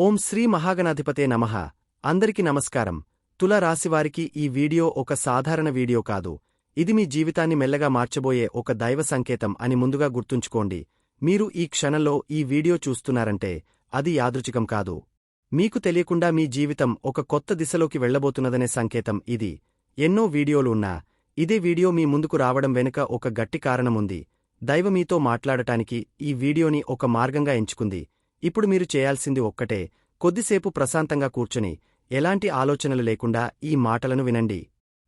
ఓం శ్రీ మహాగణాధిపతే నమః. అందరికి నమస్కారం. తుల రాశివారికి ఈ వీడియో ఒక సాధారణ వీడియో కాదు. ఇది మీ జీవితాన్ని మెల్లగా మార్చబోయే ఒక దైవ సంకేతం అని ముందుగా గుర్తుంచుకోండి. మీరు ఈ క్షణంలో ఈ వీడియో చూస్తున్నారంటే అది యాదృచ్ఛికం కాదు. మీకు తెలియకుండా మీ జీవితం ఒక కొత్త దిశలోకి వెళ్లబోతున్నదనే సంకేతం ఇది. ఎన్నో వీడియోలు ఉన్నా ఇదే వీడియో మీ ముందుకు రావడం వెనుక ఒక గట్టి కారణముంది. దైవ మీతో మాట్లాడటానికి ఈ వీడియోని ఒక మార్గంగా ఎంచుకుంది. ఇప్పుడు మీరు చేయాల్సింది ఒక్కటే, కొద్దిసేపు ప్రశాంతంగా కూర్చుని ఎలాంటి ఆలోచనలు లేకుండా ఈ మాటలను వినండి.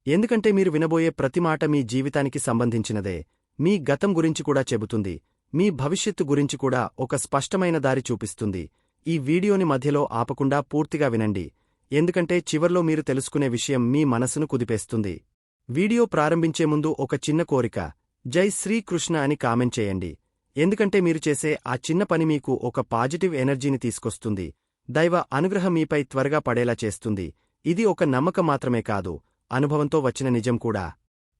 ఎందుకంటే మీరు వినబోయే ప్రతి మాట మీ జీవితానికి సంబంధించినదే. మీ గతం గురించి కూడా చెబుతుంది. మీ భవిష్యత్తు గురించి కూడా ఒక స్పష్టమైన దారి చూపిస్తుంది. ఈ వీడియోని మధ్యలో ఆపకుండా పూర్తిగా వినండి. ఎందుకంటే చివర్లో మీరు తెలుసుకునే విషయం మీ మనసును కుదిపేస్తుంది. వీడియో ప్రారంభించే ముందు ఒక చిన్న కోరిక, జై శ్రీకృష్ణ అని కామెంట్ చేయండి. ఎందుకంటే మీరు చేసే ఆ చిన్న పని మీకు ఒక పాజిటివ్ ఎనర్జీని తీసుకొస్తుంది. దైవ అనుగ్రహం మీపై త్వరగా పడేలా చేస్తుంది. ఇది ఒక నమ్మకం మాత్రమే కాదు, అనుభవంతో వచ్చిన నిజం కూడా.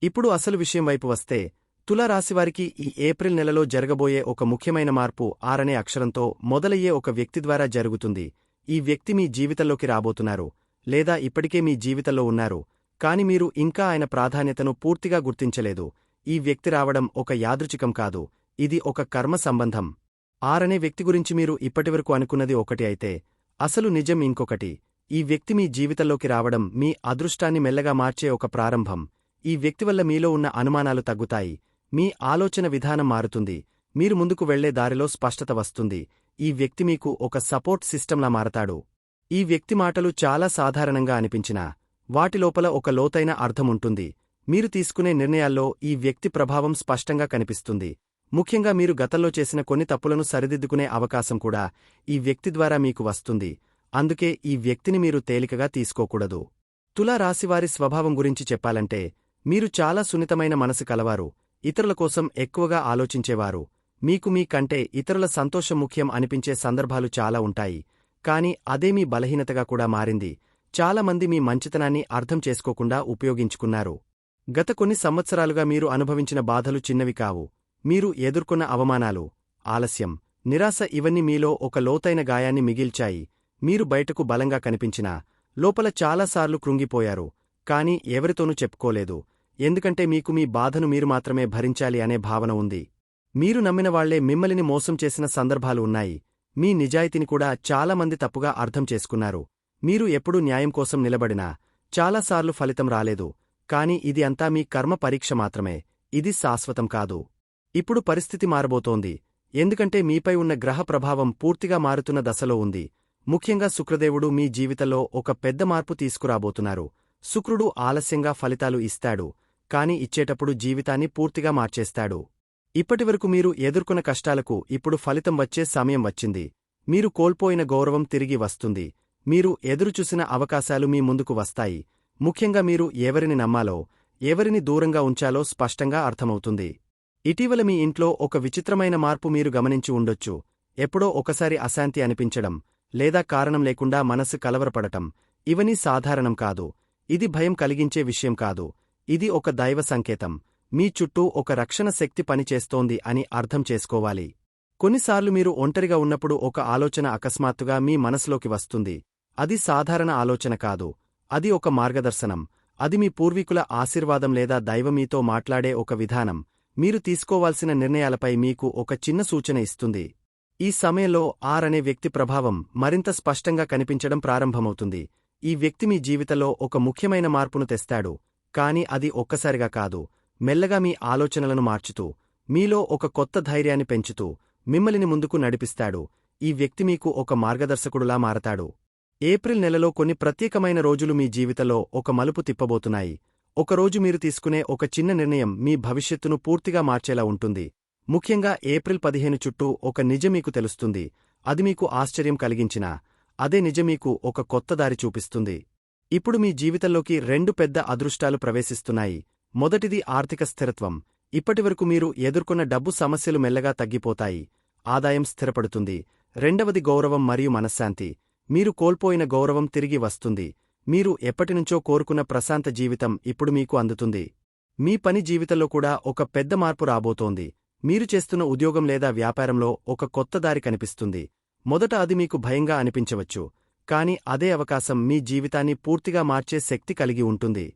ఇప్పుడు అసలు విషయం వైపు వస్తే, తులారాశివారికి ఈ ఏప్రిల్ నెలలో జరగబోయే ఒక ముఖ్యమైన మార్పు 6 అనే అక్షరంతో మొదలయ్యే ఒక వ్యక్తి ద్వారా జరుగుతుంది. ఈ వ్యక్తి మీ జీవితంలోకి రాబోతున్నారు, లేదా ఇప్పటికే మీ జీవితంలో ఉన్నారు, కాని మీరు ఇంకా ఆయన ప్రాధాన్యతను పూర్తిగా గుర్తించలేదు. ఈ వ్యక్తి రావడం ఒక యాదృచ్ఛికం కాదు, ఇది ఒక కర్మ సంబంధం. 6 అనే వ్యక్తి గురించి మీరు ఇప్పటివరకు అనుకున్నది ఒకటి అయితే, అసలు నిజం ఇంకొకటి. ఈ వ్యక్తి మీ జీవితంలోకి రావడం మీ అదృష్టాన్ని మెల్లగా మార్చే ఒక ప్రారంభం. ఈ వ్యక్తి వల్ల మీలో ఉన్న అనుమానాలు తగ్గుతాయి. మీ ఆలోచన విధానం మారుతుంది. మీరు ముందుకు వెళ్లే దారిలో స్పష్టత వస్తుంది. ఈ వ్యక్తి మీకు ఒక సపోర్ట్ సిస్టంలా మారతాడు. ఈ వ్యక్తి మాటలు చాలా సాధారణంగా అనిపించినా వాటిలోపల ఒక లోతైన అర్థముంటుంది. మీరు తీసుకునే నిర్ణయాల్లో ఈ వ్యక్తి ప్రభావం స్పష్టంగా కనిపిస్తుంది. ముఖ్యంగా మీరు గతంలో చేసిన కొన్ని తప్పులను సరిదిద్దుకునే అవకాశం కూడా ఈ వ్యక్తి ద్వారా మీకు వస్తుంది. అందుకే ఈ వ్యక్తిని మీరు తేలికగా తీసుకోకూడదు. తులా రాశివారి స్వభావం గురించి చెప్పాలంటే, మీరు చాలా సున్నితమైన మనసు కలవారు. ఇతరుల కోసం ఎక్కువగా ఆలోచించేవారు. మీకు మీ కంటే ఇతరుల సంతోషం ముఖ్యం అనిపించే సందర్భాలు చాలా ఉంటాయి. కాని అదే మీ బలహీనతగా కూడా మారింది. చాలామంది మీ మంచితనాన్ని అర్థం చేసుకోకుండా ఉపయోగించుకున్నారు. గత కొన్ని సంవత్సరాలుగా మీరు అనుభవించిన బాధలు చిన్నవి కావు. మీరు ఎదుర్కొన్న అవమానాలు, ఆలస్యం, నిరాశ ఇవన్నీ మీలో ఒక లోతైన గాయాన్ని మిగిల్చాయి. మీరు బయటకు బలంగా కనిపించినా లోపల చాలాసార్లు కృంగిపోయారు. కాని ఎవరితోనూ చెప్పుకోలేదు. ఎందుకంటే మీకు మీ బాధను మీరు మాత్రమే భరించాలి అనే భావన ఉంది. మీరు నమ్మినవాళ్లే మిమ్మల్ని మోసం చేసిన సందర్భాలు ఉన్నాయి. మీ నిజాయితీని కూడా చాలామంది తప్పుగా అర్థం చేసుకున్నారు. మీరు ఎప్పుడూ న్యాయం కోసం నిలబడినా చాలాసార్లు ఫలితం రాలేదు. కాని ఇది అంతా మీ కర్మ పరీక్ష మాత్రమే. ఇది శాశ్వతం కాదు. ఇప్పుడు పరిస్థితి మారబోతోంది. ఎందుకంటే మీపై ఉన్న గ్రహ ప్రభావం పూర్తిగా మారుతున్న దశలో ఉంది. ముఖ్యంగా శుక్రదేవుడు మీ జీవితంలో ఒక పెద్ద మార్పు తీసుకురాబోతున్నారు. శుక్రుడు ఆలస్యంగా ఫలితాలు ఇస్తాడు, కాని ఇచ్చేటప్పుడు జీవితాన్ని పూర్తిగా మార్చేస్తాడు. ఇప్పటివరకు మీరు ఎదుర్కొన్న కష్టాలకు ఇప్పుడు ఫలితం వచ్చే సమయం వచ్చింది. మీరు కోల్పోయిన గౌరవం తిరిగి వస్తుంది. మీరు ఎదురుచూసిన అవకాశాలు మీ ముందుకు వస్తాయి. ముఖ్యంగా మీరు ఎవరిని నమ్మాలో, ఎవరిని దూరంగా ఉంచాలో స్పష్టంగా అర్థమవుతుంది. ఇటీవల మీ ఇంట్లో ఒక విచిత్రమైన మార్పు మీరు గమనించి ఉండొచ్చు. ఎప్పుడో ఒకసారి అశాంతి అనిపించడం, లేదా కారణం లేకుండా మనసు కలవరపడటం, ఇవన్నీ సాధారణం కాదు. ఇది భయం కలిగించే విషయం కాదు. ఇది ఒక దైవ సంకేతం. మీ చుట్టూ ఒక రక్షణ శక్తి పనిచేస్తోంది అని అర్థం చేసుకోవాలి. కొన్నిసార్లు మీరు ఒంటరిగా ఉన్నప్పుడు ఒక ఆలోచన అకస్మాత్తుగా మీ మనసులోకి వస్తుంది. అది సాధారణ ఆలోచన కాదు. అది ఒక మార్గదర్శనం. అది మీ పూర్వీకుల ఆశీర్వాదం లేదా దైవం మీతో మాట్లాడే ఒక విధానం. మీరు తీసుకోవాల్సిన నిర్ణయాలపై మీకు ఒక చిన్న సూచన ఇస్తుంది. ఈ సమయంలో 6 అనే వ్యక్తి ప్రభావం మరింత స్పష్టంగా కనిపించడం ప్రారంభమవుతుంది. ఈ వ్యక్తి మీ జీవితంలో ఒక ముఖ్యమైన మార్పును తెస్తాడు. కాని అది ఒక్కసారిగా కాదు, మెల్లగా మీ ఆలోచనలను మార్చుతూ, మీలో ఒక కొత్త ధైర్యాన్ని పెంచుతూ, మిమ్మల్ని ముందుకు నడిపిస్తాడు. ఈ వ్యక్తి మీకు ఒక మార్గదర్శకుడులా మారతాడు. ఏప్రిల్ నెలలో కొన్ని ప్రత్యేకమైన రోజులు మీ జీవితంలో ఒక మలుపు తిప్పబోతున్నాయి. ఒకరోజు మీరు తీసుకునే ఒక చిన్న నిర్ణయం మీ భవిష్యత్తును పూర్తిగా మార్చేలా ఉంటుంది. ముఖ్యంగా ఏప్రిల్ 15 చుట్టూ ఒక నిజం మీకు తెలుస్తుంది. అది మీకు ఆశ్చర్యం కలిగించినా అదే నిజం మీకు ఒక కొత్త దారి చూపిస్తుంది. ఇప్పుడు మీ జీవితంలోకి 2 పెద్ద అదృష్టాలు ప్రవేశిస్తున్నాయి. మొదటిది ఆర్థిక స్థిరత్వం. ఇప్పటివరకు మీరు ఎదుర్కొన్న డబ్బు సమస్యలు మెల్లగా తగ్గిపోతాయి. ఆదాయం స్థిరపడుతుంది. రెండవది గౌరవం మరియు మనశ్శాంతి. మీరు కోల్పోయిన గౌరవం తిరిగి వస్తుంది. మీరు ఎప్పటినుంచో కోరుకున్న ప్రశాంత జీవితం ఇప్పుడు మీకు అందుతుంది. మీ పని జీవితంలో కూడా ఒక పెద్ద మార్పు రాబోతోంది. మీరు చేస్తున్న ఉద్యోగం లేదా వ్యాపారంలో ఒక కొత్త దారి కనిపిస్తుంది. మొదట అది మీకు భయంగా అనిపించవచ్చు, కాని అదే అవకాశం మీ జీవితాన్ని పూర్తిగా మార్చే శక్తి కలిగి ఉంటుంది.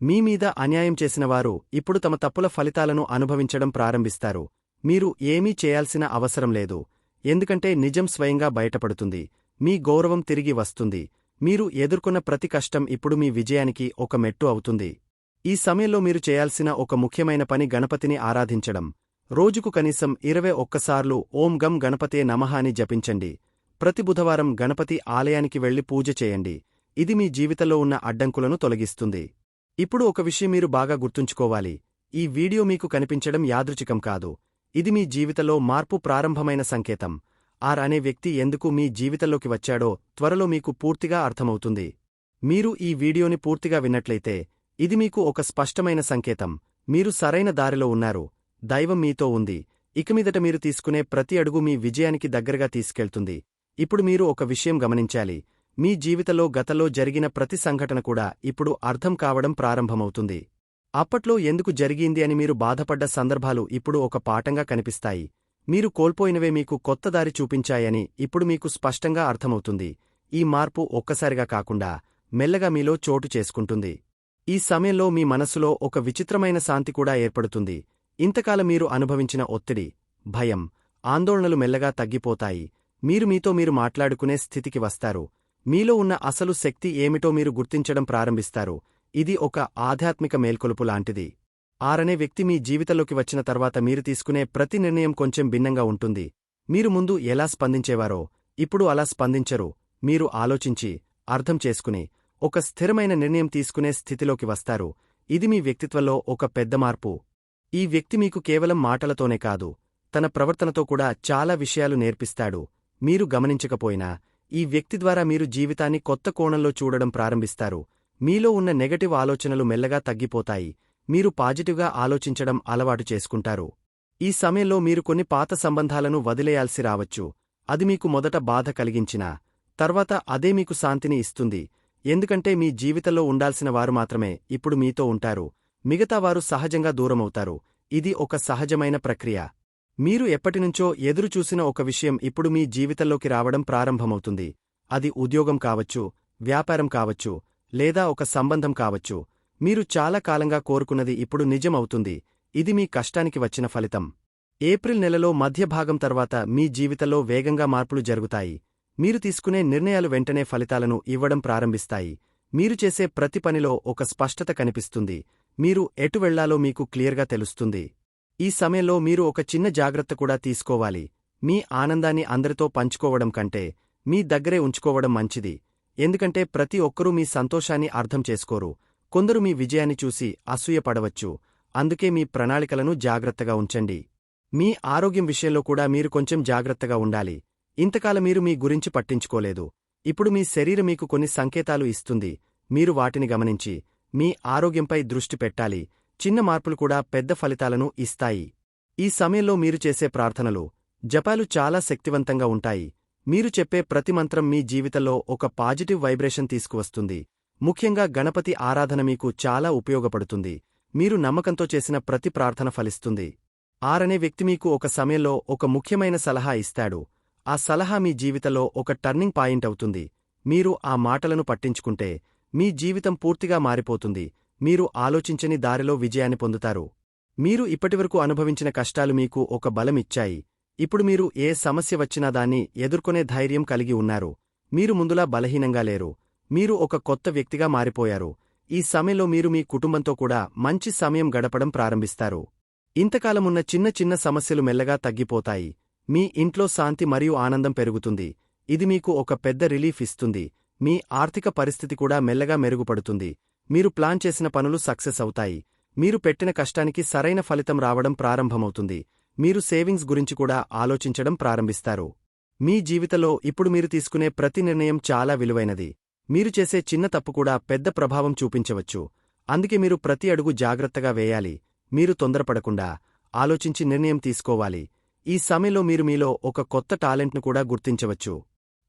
మీ మీద అన్యాయం చేసినవారు ఇప్పుడు తమ తప్పుల ఫలితాలను అనుభవించడం ప్రారంభిస్తారు. మీరు ఏమీ చేయాల్సిన అవసరం లేదు, ఎందుకంటే నిజం స్వయంగా బయటపడుతుంది. మీ గౌరవం తిరిగి వస్తుంది. మీరు ఎదుర్కొన్న ప్రతి కష్టం ఇప్పుడు మీ విజయానికి ఒక మెట్టు అవుతుంది. ఈ సమయంలో మీరు చేయాల్సిన ఒక ముఖ్యమైన పని గణపతిని ఆరాధించడం. రోజుకు కనీసం 21 సార్లు ఓం గం గణపతే నమః అని జపించండి. ప్రతి బుధవారం గణపతి ఆలయానికి వెళ్లి పూజ చేయండి. ఇది మీ జీవితంలో ఉన్న అడ్డంకులను తొలగిస్తుంది. ఇప్పుడు ఒక విషయం మీరు బాగా గుర్తుంచుకోవాలి. ఈ వీడియో మీకు కనిపించడం యాదృచ్ఛికం కాదు. ఇది మీ జీవితంలో మార్పు ప్రారంభమైన సంకేతం. అనే వ్యక్తి ఎందుకు మీ జీవితంలోకి వచ్చాడో త్వరలో మీకు పూర్తిగా అర్థమవుతుంది. మీరు ఈ వీడియోని పూర్తిగా విన్నట్లయితే ఇది మీకు ఒక స్పష్టమైన సంకేతం. మీరు సరైన దారిలో ఉన్నారు. దైవం మీతో ఉంది. ఇకమీదట మీరు తీసుకునే ప్రతి అడుగు మీ విజయానికి దగ్గరగా తీసుకెళ్తుంది. ఇప్పుడు మీరు ఒక విషయం గమనించాలి. మీ జీవితంలో గతంలో జరిగిన ప్రతి సంఘటన కూడా ఇప్పుడు అర్థం కావడం ప్రారంభమవుతుంది. అప్పట్లో ఎందుకు జరిగింది అని మీరు బాధపడ్డ సందర్భాలు ఇప్పుడు ఒక పాఠంగా కనిపిస్తాయి. మీరు కోల్పోయినవే మీకు కొత్త దారి చూపించాయని ఇప్పుడు మీకు స్పష్టంగా అర్థమవుతుంది. ఈ మార్పు ఒక్కసారిగా కాకుండా మెల్లగా మీలో చోటు చేసుకుంటుంది. ఈ సమయంలో మీ మనస్సులో ఒక విచిత్రమైన శాంతి కూడా ఏర్పడుతుంది. ఇంతకాలం మీరు అనుభవించిన ఒత్తిడి, భయం, ఆందోళనలు మెల్లగా తగ్గిపోతాయి. మీరు మీతో మీరు మాట్లాడుకునే స్థితికి వస్తారు. మీలో ఉన్న అసలు శక్తి ఏమిటో మీరు గుర్తించడం ప్రారంభిస్తారు. ఇది ఒక ఆధ్యాత్మిక మేల్కొలుపు లాంటిది. అనే వ్యక్తి మీ జీవితంలోకి వచ్చిన తర్వాత మీరు తీసుకునే ప్రతి నిర్ణయం కొంచెం భిన్నంగా ఉంటుంది. మీరు ముందు ఎలా స్పందించేవారో ఇప్పుడు అలా స్పందించరు. మీరు ఆలోచించి, అర్థం చేసుకుని ఒక స్థిరమైన నిర్ణయం తీసుకునే స్థితిలోకి వస్తారు. ఇది మీ వ్యక్తిత్వంలో ఒక పెద్ద మార్పు. ఈ వ్యక్తి మీకు కేవలం మాటలతోనే కాదు, తన ప్రవర్తనతో కూడా చాలా విషయాలు నేర్పిస్తాడు. మీరు గమనించకపోయినా ఈ వ్యక్తి ద్వారా మీరు జీవితాన్ని కొత్త కోణంలో చూడడం ప్రారంభిస్తారు. మీలో ఉన్న నెగటివ్ ఆలోచనలు మెల్లగా తగ్గిపోతాయి. మీరు పాజిటివ్గా ఆలోచించడం అలవాటు చేసుకుంటారు. ఈ సమయంలో మీరు కొన్ని పాత సంబంధాలను వదిలేయాల్సి రావచ్చు. అది మీకు మొదట బాధ కలిగించినా తర్వాత అదే మీకు శాంతిని ఇస్తుంది. ఎందుకంటే మీ జీవితంలో ఉండాల్సిన వారు మాత్రమే ఇప్పుడు మీతో ఉంటారు. మిగతావారు సహజంగా దూరమవుతారు. ఇది ఒక సహజమైన ప్రక్రియ. మీరు ఎప్పటినుంచో ఎదురుచూసిన ఒక విషయం ఇప్పుడు మీ జీవితంలోకి రావడం ప్రారంభమవుతుంది. అది ఉద్యోగం కావచ్చు, వ్యాపారం కావచ్చు, లేదా ఒక సంబంధం కావచ్చు. మీరు చాలా కాలంగా కోరుకున్నది ఇప్పుడు నిజం అవుతుంది. ఇది మీ కష్టానికి వచ్చిన ఫలితం. ఏప్రిల్ నెలలో మధ్యభాగం తర్వాత మీ జీవితంలో వేగంగా మార్పులు జరుగుతాయి. మీరు తీసుకునే నిర్ణయాలు వెంటనే ఫలితాలను ఇవ్వడం ప్రారంభిస్తాయి. మీరు చేసే ప్రతి పనిలో ఒక స్పష్టత కనిపిస్తుంది. మీరు ఎటు వెళ్లాలో మీకు క్లియర్గా తెలుస్తుంది. ఈ సమయంలో మీరు ఒక చిన్న జాగ్రత్త కూడా తీసుకోవాలి. మీ ఆనందాన్ని అందరితో పంచుకోవడం కంటే మీ దగ్గరే ఉంచుకోవడం మంచిది. ఎందుకంటే ప్రతి ఒక్కరూ మీ సంతోషాన్ని అర్థం చేసుకోరు. కొందరు మీ విజయాన్ని చూసి అసూయపడవచ్చు. అందుకే మీ ప్రణాళికలను జాగ్రత్తగా ఉంచండి. మీ ఆరోగ్యం విషయంలో కూడా మీరు కొంచెం జాగ్రత్తగా ఉండాలి. ఇంతకాలం మీరు మీ గురించి పట్టించుకోలేదు. ఇప్పుడు మీ శరీరం మీకు కొన్ని సంకేతాలు ఇస్తుంది. మీరు వాటిని గమనించి మీ ఆరోగ్యంపై దృష్టి పెట్టాలి. చిన్న మార్పులు కూడా పెద్ద ఫలితాలను ఇస్తాయి. ఈ సమయంలో మీరు చేసే ప్రార్థనలు, జపాలు చాలా శక్తివంతంగా ఉంటాయి. మీరు చెప్పే ప్రతి మంత్రం మీ జీవితంలో ఒక పాజిటివ్ వైబ్రేషన్ తీసుకువస్తుంది. ముఖ్యంగా గణపతి ఆరాధన మీకు చాలా ఉపయోగపడుతుంది. మీరు నమ్మకంతో చేసిన ప్రతి ప్రార్థన ఫలిస్తుంది. అనే వ్యక్తి మీకు ఒక సమయంలో ఒక ముఖ్యమైన సలహా ఇస్తాడు. ఆ సలహా మీ జీవితంలో ఒక టర్నింగ్ పాయింట్ అవుతుంది. మీరు ఆ మాటలను పట్టించుకుంటే మీ జీవితం పూర్తిగా మారిపోతుంది. మీరు ఆలోచించని దారిలో విజయాన్ని పొందుతారు. మీరు ఇప్పటివరకు అనుభవించిన కష్టాలు మీకు ఒక బలం ఇచ్చాయి. ఇప్పుడు మీరు ఏ సమస్య వచ్చినా దాన్ని ఎదుర్కొనే ధైర్యం కలిగి ఉన్నారు. మీరు ముందులా బలహీనంగా లేరు. మీరు ఒక కొత్త వ్యక్తిగా మారిపోయారు. ఈ సమయంలో మీరు మీ కుటుంబంతో కూడా మంచి సమయం గడపడం ప్రారంభిస్తారు. ఇంతకాలమున్న చిన్న చిన్న సమస్యలు మెల్లగా తగ్గిపోతాయి. మీ ఇంట్లో శాంతి మరియు ఆనందం పెరుగుతుంది. ఇది మీకు ఒక పెద్ద రిలీఫ్ ఇస్తుంది. మీ ఆర్థిక పరిస్థితి కూడా మెల్లగా మెరుగుపడుతుంది. మీరు ప్లాన్ చేసిన పనులు సక్సెస్ అవుతాయి. మీరు పెట్టిన కష్టానికి సరైన ఫలితం రావడం ప్రారంభమవుతుంది. మీరు సేవింగ్స్ గురించి కూడా ఆలోచించడం ప్రారంభిస్తారు. మీ జీవితంలో ఇప్పుడు మీరు తీసుకునే ప్రతి నిర్ణయం చాలా విలువైనది. మీరు చేసే చిన్న తప్పు కూడా పెద్ద ప్రభావం చూపించవచ్చు. అందుకే మీరు ప్రతి అడుగు జాగ్రత్తగా వేయాలి. మీరు తొందరపడకుండా ఆలోచించి నిర్ణయం తీసుకోవాలి. ఈ సమయంలో మీరు మీలో ఒక కొత్త టాలెంట్ను కూడా గుర్తించవచ్చు.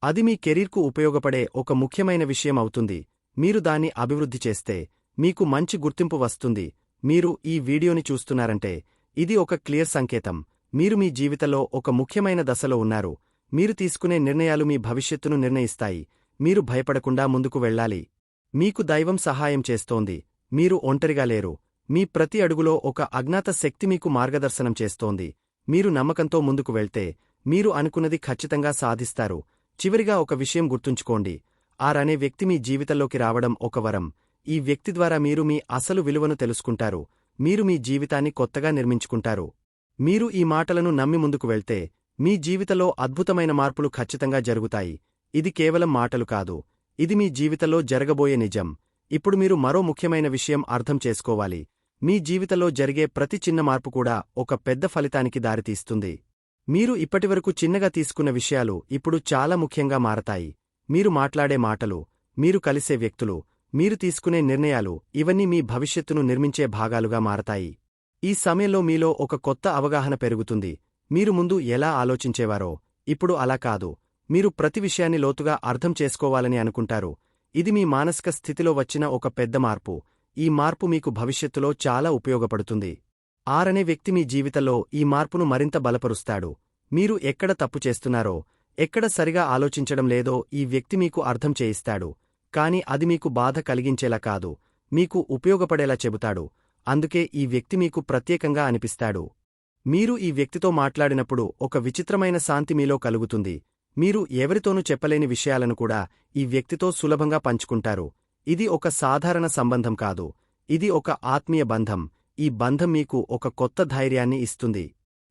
అది మీ కెరీర్కు ఉపయోగపడే ఒక ముఖ్యమైన విషయం అవుతుంది. మీరు దాన్ని అభివృద్ధి చేస్తే మీకు మంచి గుర్తింపు వస్తుంది. మీరు ఈ వీడియోని చూస్తున్నారంటే ఇది ఒక క్లియర్ సంకేతం. మీరు మీ జీవితంలో ఒక ముఖ్యమైన దశలో ఉన్నారు. మీరు తీసుకునే నిర్ణయాలు మీ భవిష్యత్తును నిర్ణయిస్తాయి. మీరు భయపడకుండా ముందుకు వెళ్ళాలి. మీకు దైవం సహాయం చేస్తోంది. మీరు ఒంటరిగా లేరు. మీ ప్రతి అడుగులో ఒక అజ్ఞాత శక్తి మీకు మార్గదర్శనం చేస్తోంది. మీరు నమ్మకంతో ముందుకు వెళ్తే మీరు అనుకున్నది ఖచ్చితంగా సాధిస్తారు. చివరిగా ఒక విషయం గుర్తుంచుకోండి. అనే వ్యక్తి మీ జీవితంలోకి రావడం ఒక వరం. ఈ వ్యక్తి ద్వారా మీరు మీ అసలు విలువను తెలుసుకుంటారు. మీరు మీ జీవితాన్ని కొత్తగా నిర్మించుకుంటారు. మీరు ఈ మాటలను నమ్మి ముందుకు వెళ్తే మీ జీవితంలో అద్భుతమైన మార్పులు ఖచ్చితంగా జరుగుతాయి. ఇది కేవలం మాటలు కాదు. ఇది మీ జీవితంలో జరగబోయే నిజం. ఇప్పుడు మీరు మరో ముఖ్యమైన విషయం అర్థం చేసుకోవాలి. మీ జీవితంలో జరిగే ప్రతి చిన్న మార్పు కూడా ఒక పెద్ద ఫలితానికి దారితీస్తుంది. మీరు ఇప్పటివరకు చిన్నగా తీసుకున్న విషయాలు ఇప్పుడు చాలా ముఖ్యంగా మారతాయి. మీరు మాట్లాడే మాటలు, మీరు కలిసే వ్యక్తులు, మీరు తీసుకునే నిర్ణయాలు ఇవన్నీ మీ భవిష్యత్తును నిర్మించే భాగాలుగా మారతాయి. ఈ సమయంలో మీలో ఒక కొత్త అవగాహన పెరుగుతుంది. మీరు ముందు ఎలా ఆలోచించేవారో ఇప్పుడు అలా కాదు. మీరు ప్రతి విషయాన్ని లోతుగా అర్థం చేసుకోవాలని అనుకుంటారు. ఇది మీ మానసిక స్థితిలో వచ్చిన ఒక పెద్ద మార్పు. ఈ మార్పు మీకు భవిష్యత్తులో చాలా ఉపయోగపడుతుంది. అనే వ్యక్తి మీ జీవితంలో ఈ మార్పును మరింత బలపరుస్తాడు. మీరు ఎక్కడ తప్పు చేస్తున్నారో, ఎక్కడ సరిగా ఆలోచించడం లేదో ఈ వ్యక్తి మీకు అర్థం చేయిస్తాడు. కాని అది మీకు బాధ కలిగించేలా కాదు, మీకు ఉపయోగపడేలా చెబుతాడు. అందుకే ఈ వ్యక్తి మీకు ప్రత్యేకంగా అనిపిస్తాడు. మీరు ఈ వ్యక్తితో మాట్లాడినప్పుడు ఒక విచిత్రమైన శాంతి మీలో కలుగుతుంది. మీరు ఎవరితోనూ చెప్పలేని విషయాలను కూడా ఈ వ్యక్తితో సులభంగా పంచుకుంటారు. ఇది ఒక సాధారణ సంబంధం కాదు. ఇది ఒక ఆత్మీయ బంధం. ఈ బంధం మీకు ఒక కొత్త ధైర్యాన్ని ఇస్తుంది.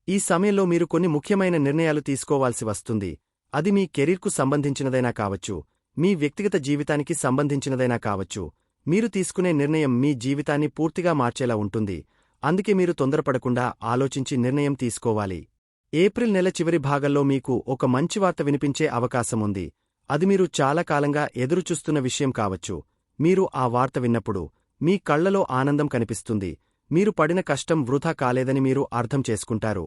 ఈ సమయంలో మీరు కొన్ని ముఖ్యమైన నిర్ణయాలు తీసుకోవాల్సి వస్తుంది. అది మీ కెరీర్కు సంబంధించినదైనా కావచ్చు, మీ వ్యక్తిగత జీవితానికి సంబంధించినదైనా కావచ్చు. మీరు తీసుకునే నిర్ణయం మీ జీవితాన్ని పూర్తిగా మార్చేలా ఉంటుంది. అందుకే మీరు తొందరపడకుండా ఆలోచించి నిర్ణయం తీసుకోవాలి. ఏప్రిల్ నెల చివరి భాగంలో మీకు ఒక మంచి వార్త వినిపించే అవకాశముంది. అది మీరు చాలా కాలంగా ఎదురుచూస్తున్న విషయం కావచ్చు. మీరు ఆ వార్త విన్నప్పుడు మీ కళ్లలో ఆనందం కనిపిస్తుంది. మీరు పడిన కష్టం వృధా కాలేదని మీరు అర్థం చేసుకుంటారు.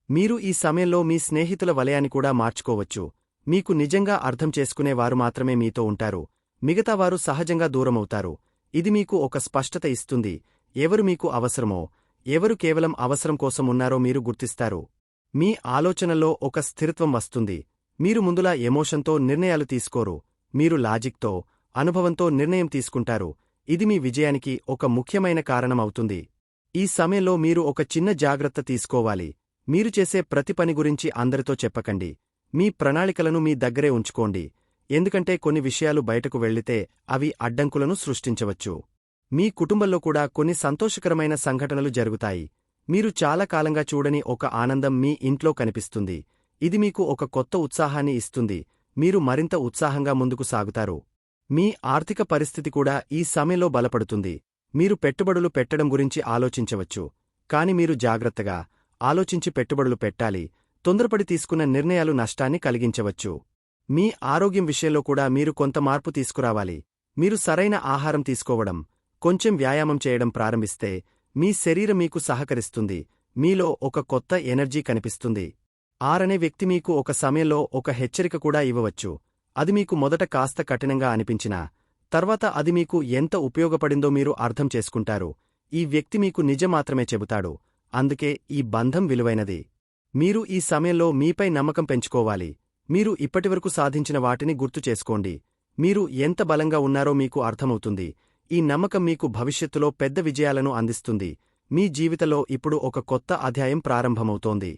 మీరు ఈ సమయంలో మీ స్నేహితుల వలయాన్ని కూడా మార్చుకోవచ్చు. మీకు నిజంగా అర్థం చేసుకునేవారు మాత్రమే మీతో ఉంటారు. మిగతావారు సహజంగా దూరమవుతారు. ఇది మీకు ఒక స్పష్టత ఇస్తుంది. ఎవరు మీకు అవసరమో, ఎవరు కేవలం అవసరం కోసం ఉన్నారో మీరు గుర్తిస్తారు. మీ ఆలోచనల్లో ఒక స్థిరత్వం వస్తుంది. మీరు ముందులా ఎమోషన్తో నిర్ణయాలు తీసుకోరు. మీరు లాజిక్తో, అనుభవంతో నిర్ణయం తీసుకుంటారు. ఇది మీ విజయానికి ఒక ముఖ్యమైన కారణం అవుతుంది. ఈ సమయంలో మీరు ఒక చిన్న జాగ్రత్త తీసుకోవాలి. మీరు చేసే ప్రతి పని గురించి అందరితో చెప్పకండి. మీ ప్రణాళికలను మీ దగ్గరే ఉంచుకోండి. ఎందుకంటే కొన్ని విషయాలు బయటకు వెళ్లితే అవి అడ్డంకులను సృష్టించవచ్చు. మీ కుటుంబంలో కూడా కొన్ని సంతోషకరమైన సంఘటనలు జరుగుతాయి. మీరు చాలా కాలంగా చూడని ఒక ఆనందం మీ ఇంట్లో కనిపిస్తుంది. ఇది మీకు ఒక కొత్త ఉత్సాహాన్ని ఇస్తుంది. మీరు మరింత ఉత్సాహంగా ముందుకు సాగుతారు. మీ ఆర్థిక పరిస్థితి కూడా ఈ సమయంలో బలపడుతుంది. మీరు పెట్టుబడులు పెట్టడం గురించి ఆలోచించవచ్చు. కాని మీరు జాగ్రత్తగా ఆలోచించి పెట్టుబడులు పెట్టాలి. తొందరపడి తీసుకున్న నిర్ణయాలు నష్టాన్ని కలిగించవచ్చు. మీ ఆరోగ్యం విషయంలో కూడా మీరు కొంత మార్పు తీసుకురావాలి. మీరు సరైన ఆహారం తీసుకోవడం, కొంచెం వ్యాయామం చేయడం ప్రారంభిస్తే మీ శరీరం మీకు సహకరిస్తుంది. మీలో ఒక కొత్త ఎనర్జీ కనిపిస్తుంది. అనే వ్యక్తి మీకు ఒక సమయంలో ఒక హెచ్చరిక కూడా ఇవ్వవచ్చు. అది మీకు మొదట కాస్త కఠినంగా అనిపించినా తర్వాత అది మీకు ఎంత ఉపయోగపడిందో మీరు అర్థం చేసుకుంటారు. ఈ వ్యక్తి మీకు నిజం మాత్రమే చెబుతాడు. అందుకే ఈ బంధం విలువైనది. మీరు ఈ సమయంలో మీపై నమ్మకం పెంచుకోవాలి. మీరు ఇప్పటివరకు సాధించిన వాటిని గుర్తు చేసుకోండి. మీరు ఎంత బలంగా ఉన్నారో మీకు అర్థమవుతుంది. ఈ నమ్మకం మీకు భవిష్యత్తులో పెద్ద విజయాలను అందిస్తుంది. మీ జీవితంలో ఇప్పుడు ఒక కొత్త అధ్యాయం ప్రారంభమవుతోంది.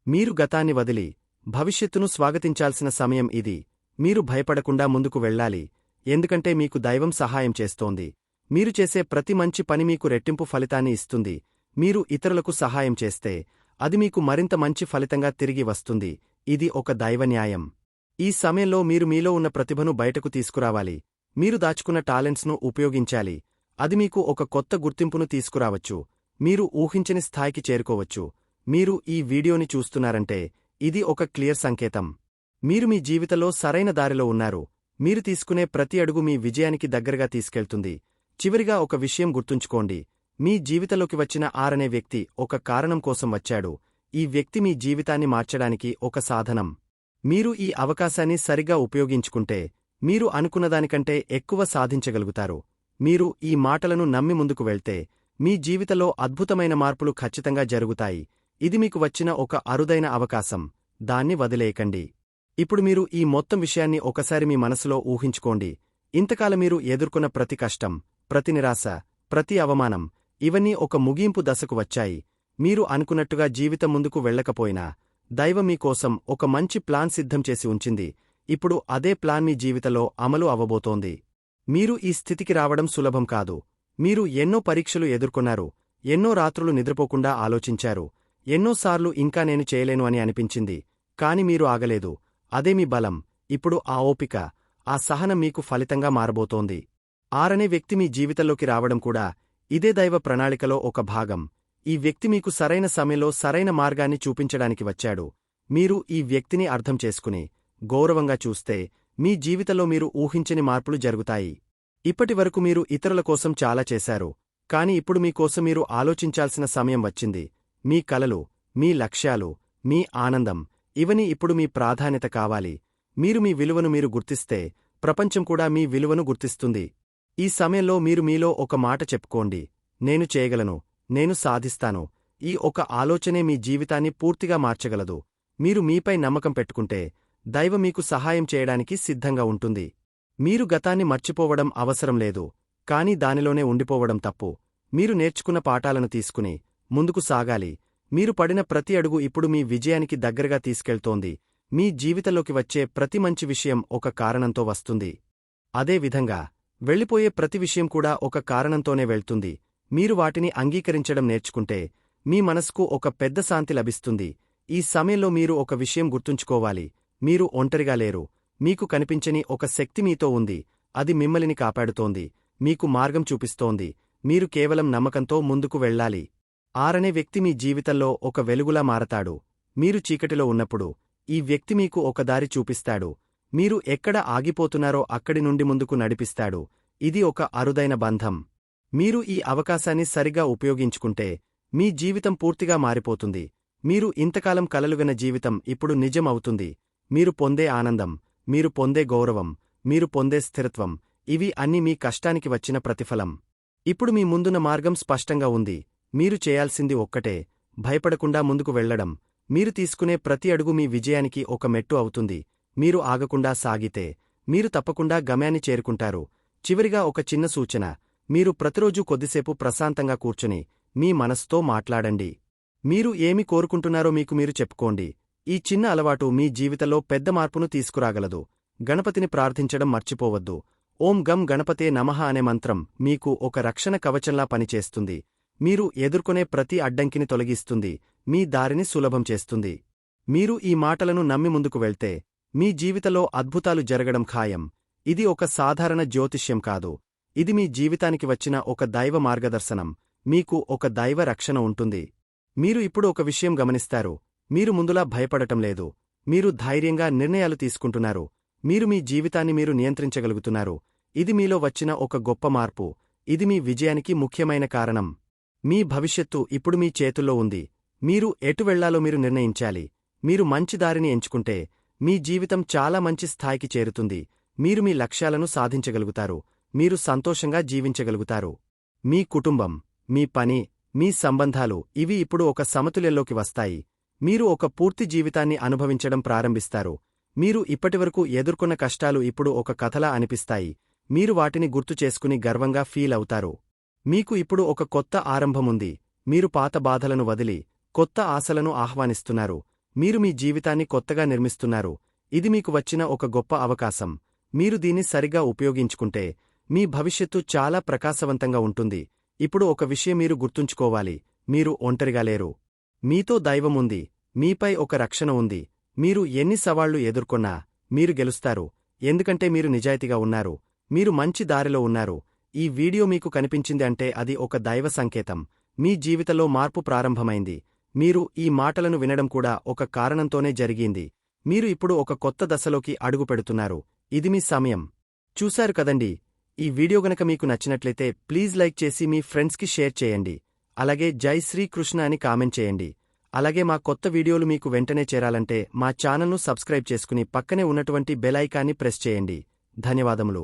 మీరు గతాన్ని వదిలి భవిష్యత్తును స్వాగతించాల్సిన సమయం ఇది. మీరు భయపడకుండా ముందుకు వెళ్ళాలి. ఎందుకంటే మీకు దైవం సహాయం చేస్తోంది. మీరు చేసే ప్రతి మంచి పని మీకు రెట్టింపు ఫలితాన్ని ఇస్తుంది. మీరు ఇతరులకు సహాయం చేస్తే అది మీకు మరింత మంచి ఫలితంగా తిరిగి వస్తుంది. ఇది ఒక దైవ న్యాయం. ఈ సమయంలో మీరు మీలో ఉన్న ప్రతిభను బయటకు తీసుకురావాలి. మీరు దాచుకున్న టాలెంట్స్ను ఉపయోగించాలి. అది మీకు ఒక కొత్త గుర్తింపును తీసుకురావచ్చు. మీరు ఊహించని స్థాయికి చేరుకోవచ్చు. మీరు ఈ వీడియోని చూస్తున్నారంటే ఇది ఒక క్లియర్ సంకేతం. మీరు మీ జీవితంలో సరైన దారిలో ఉన్నారు. మీరు తీసుకునే ప్రతి అడుగు మీ విజయానికి దగ్గరగా తీసుకెళ్తుంది. చివరిగా ఒక విషయం గుర్తుంచుకోండి. మీ జీవితంలోకి వచ్చిన అనే వ్యక్తి ఒక కారణం కోసం వచ్చాడు. ఈ వ్యక్తి మీ జీవితాన్ని మార్చడానికి ఒక సాధనం. మీరు ఈ అవకాశాన్ని సరిగ్గా ఉపయోగించుకుంటే మీరు అనుకున్నదానికంటే ఎక్కువ సాధించగలుగుతారు. మీరు ఈ మాటలను నమ్మి ముందుకు వెళ్తే మీ జీవితంలో అద్భుతమైన మార్పులు ఖచ్చితంగా జరుగుతాయి. ఇది మీకు వచ్చిన ఒక అరుదైన అవకాశం. దాన్ని వదిలేయకండి. ఇప్పుడు మీరు ఈ మొత్తం విషయాన్ని ఒకసారి మీ మనసులో ఊహించుకోండి. ఇంతకాలం మీరు ఎదుర్కొన్న ప్రతి కష్టం, ప్రతి నిరాశ, ప్రతి అవమానం ఇవన్నీ ఒక ముగింపు దశకు వచ్చాయి. మీరు అనుకున్నట్టుగా జీవితం ముందుకు వెళ్ళకపోయినా దైవం మీకోసం ఒక మంచి ప్లాన్ సిద్ధం చేసి ఉంచింది. ఇప్పుడు అదే ప్లాన్ మీ జీవితంలో అమలు అవ్వబోతోంది. మీరు ఈ స్థితికి రావడం సులభం కాదు. మీరు ఎన్నో పరీక్షలు ఎదుర్కొన్నారు, ఎన్నో రాత్రులు నిద్రపోకుండా ఆలోచించారు, ఎన్నోసార్లు ఇంకా నేను చేయలేను అని అనిపించింది. కాని మీరు ఆగలేదు. అదే మీ బలం. ఇప్పుడు ఆ ఓపిక, ఆ సహనం మీకు ఫలితంగా మారబోతోంది. ఆరనే వ్యక్తి మీ జీవితంలోకి రావడం కూడా ఇదే దైవ ప్రణాళికలో ఒక భాగం. ఈ వ్యక్తి మీకు సరైన సమయంలో సరైన మార్గాన్ని చూపించడానికి వచ్చాడు. మీరు ఈ వ్యక్తిని అర్థం చేసుకుని గౌరవంగా చూస్తే మీ జీవితంలో మీరు ఊహించని మార్పులు జరుగుతాయి. ఇప్పటివరకు మీరు ఇతరుల కోసం చాలా చేశారు, కాని ఇప్పుడు మీకోసం మీరు ఆలోచించాల్సిన సమయం వచ్చింది. మీ కలలు, మీ లక్ష్యాలు, మీ ఆనందం ఇవన్నీ ఇప్పుడు మీ ప్రాధాన్యత కావాలి. మీరు మీ విలువను మీరు గుర్తిస్తే ప్రపంచం కూడా మీ విలువను గుర్తిస్తుంది. ఈ సమయంలో మీరు మీలో ఒక మాట చెప్పుకోండి, నేను చేయగలను, నేను సాధిస్తాను. ఈ ఒక ఆలోచనే మీ జీవితాన్ని పూర్తిగా మార్చగలదు. మీరు మీపై నమ్మకం పెట్టుకుంటే దైవం మీకు సహాయం చేయడానికి సిద్ధంగా ఉంటుంది. మీరు గతాన్ని మర్చిపోవడం అవసరం లేదు, కాని దానిలోనే ఉండిపోవడం తప్పు. మీరు నేర్చుకున్న పాఠాలను తీసుకుని ముందుకు సాగాలి. మీరు పడిన ప్రతి అడుగు ఇప్పుడు మీ విజయానికి దగ్గరగా తీసుకెళ్తోంది. మీ జీవితంలోకి వచ్చే ప్రతి మంచి విషయం ఒక కారణంతో వస్తుంది. అదే విధంగా వెళ్ళిపోయే ప్రతి విషయం కూడా ఒక కారణంతోనే వెళ్తుంది. మీరు వాటిని అంగీకరించడం నేర్చుకుంటే మీ మనసుకు ఒక పెద్ద శాంతి లభిస్తుంది. ఈ సమయంలో మీరు ఒక విషయం గుర్తుంచుకోవాలి, మీరు ఒంటరిగా లేరు. మీకు కనిపించని ఒక శక్తి మీతో ఉంది. అది మిమ్మల్ని కాపాడుతోంది, మీకు మార్గం చూపిస్తోంది. మీరు కేవలం నమ్మకంతో ముందుకు వెళ్ళాలి. ఆరనే వ్యక్తి మీ జీవితంలో ఒక వెలుగులా మారతాడు. మీరు చీకటిలో ఉన్నప్పుడు ఈ వ్యక్తి మీకు ఒక దారి చూపిస్తాడు. మీరు ఎక్కడ ఆగిపోతున్నారో అక్కడి నుండి ముందుకు నడిపిస్తాడు. ఇది ఒక అరుదైన బంధం. మీరు ఈ అవకాశాన్ని సరిగా ఉపయోగించుకుంటే మీ జీవితం పూర్తిగా మారిపోతుంది. మీరు ఇంతకాలం కలలుగన్న జీవితం ఇప్పుడు నిజం అవుతుంది. మీరు పొందే ఆనందం, మీరు పొందే గౌరవం, మీరు పొందే స్థిరత్వం ఇవి అన్నీ మీ కష్టానికి వచ్చిన ప్రతిఫలం. ఇప్పుడు మీ ముందున్న మార్గం స్పష్టంగా ఉంది. మీరు చేయాల్సింది ఒక్కటే, భయపడకుండా ముందుకు వెళ్లడం. మీరు తీసుకునే ప్రతి అడుగు మీ విజయానికి ఒక మెట్టు అవుతుంది. మీరు ఆగకుండా సాగితే మీరు తప్పకుండా గమ్యాన్ని చేరుకుంటారు. చివరిగా ఒక చిన్న సూచన, మీరు ప్రతిరోజూ కొద్దిసేపు ప్రశాంతంగా కూర్చుని మీ మనసుతో మాట్లాడండి. మీరు ఏమి కోరుకుంటున్నారో మీకు మీరు చెప్పుకోండి. ఈ చిన్న అలవాటు మీ జీవితంలో పెద్ద మార్పును తీసుకురాగలదు. గణపతిని ప్రార్థించడం మర్చిపోవద్దు. ఓం గం గణపతే నమః అనే మంత్రం మీకు ఒక రక్షణ కవచంలా పనిచేస్తుంది. మీరు ఎదుర్కొనే ప్రతి అడ్డంకిని తొలగిస్తుంది, మీ దారిని సులభం చేస్తుంది. మీరు ఈ మాటలను నమ్మి ముందుకు వెళ్తే మీ జీవితంలో అద్భుతాలు జరగడం ఖాయం. ఇది ఒక సాధారణ జ్యోతిష్యం కాదు. ఇది మీ జీవితానికి వచ్చిన ఒక దైవ మార్గదర్శనం. మీకు ఒక దైవ రక్షణ ఉంటుంది. మీరు ఇప్పుడు ఒక విషయం గమనిస్తారు, మీరు ముందులా భయపడటం లేదు. మీరు ధైర్యంగా నిర్ణయాలు తీసుకుంటున్నారు. మీరు మీ జీవితాన్ని మీరు నియంత్రించగలుగుతున్నారు. ఇది మీలో వచ్చిన ఒక గొప్ప మార్పు. ఇది మీ విజయానికి ముఖ్యమైన కారణం. మీ భవిష్యత్తు ఇప్పుడు మీ చేతుల్లో ఉంది. మీరు ఎటు వెళ్లాలో మీరు నిర్ణయించాలి. మీరు మంచి దారిని ఎంచుకుంటే మీ జీవితం చాలా మంచి స్థాయికి చేరుతుంది. మీరు మీ లక్ష్యాలను సాధించగలుగుతారు. మీరు సంతోషంగా జీవించగలుగుతారు. మీ కుటుంబం, మీ పని, మీ సంబంధాలు ఇవి ఇప్పుడు ఒక సమతుల్యంలోకి వస్తాయి. మీరు ఒక పూర్తి జీవితాన్ని అనుభవించడం ప్రారంభిస్తారు. మీరు ఇప్పటివరకు ఎదుర్కొన్న కష్టాలు ఇప్పుడు ఒక కథలా అనిపిస్తాయి. మీరు వాటిని గుర్తు చేసుకుని గర్వంగా ఫీల్ అవుతారు. మీకు ఇప్పుడు ఒక కొత్త ఆరంభముంది. మీరు పాత బాధలను వదిలి కొత్త ఆశలను ఆహ్వానిస్తున్నారు. మీరు మీ జీవితాన్ని కొత్తగా నిర్మిస్తున్నారు. ఇది మీకు వచ్చిన ఒక గొప్ప అవకాశం. మీరు దీన్ని సరిగా ఉపయోగించుకుంటే మీ భవిష్యత్తు చాలా ప్రకాశవంతంగా ఉంటుంది. ఇప్పుడు ఒక విషయం మీరు గుర్తుంచుకోవాలి, మీరు ఒంటరిగా లేరు. మీతో దైవం ఉంది. మీపై ఒక రక్షణ ఉంది. మీరు ఎన్ని సవాళ్లు ఎదుర్కొన్నా మీరు గెలుస్తారు. ఎందుకంటే మీరు నిజాయితీగా ఉన్నారు. మీరు మంచి దారిలో ఉన్నారు. ఈ వీడియో మీకు కనిపించింది అంటే అది ఒక దైవ సంకేతం. మీ జీవితంలో మార్పు ప్రారంభమైంది. మీరు ఈ మాటలను వినడం కూడా ఒక కారణంతోనే జరిగింది. మీరు ఇప్పుడు ఒక కొత్త దశలోకి అడుగుపెడుతున్నారు. ఇది మీ సమయం. చూశారు కదండి. ఈ వీడియో గనక మీకు నచ్చినట్లయితే ప్లీజ్ లైక్ చేసి మీ ఫ్రెండ్స్కి షేర్ చేయండి. అలాగే జై శ్రీకృష్ణ అని కామెంట్ చేయండి. అలాగే మా కొత్త వీడియోలు మీకు వెంటనే చేరాలంటే మా ఛానల్ను సబ్స్క్రైబ్ చేసుకుని పక్కనే ఉన్నటువంటి బెల్ ఐకాన్ని ప్రెస్ చేయండి. ధన్యవాదములు.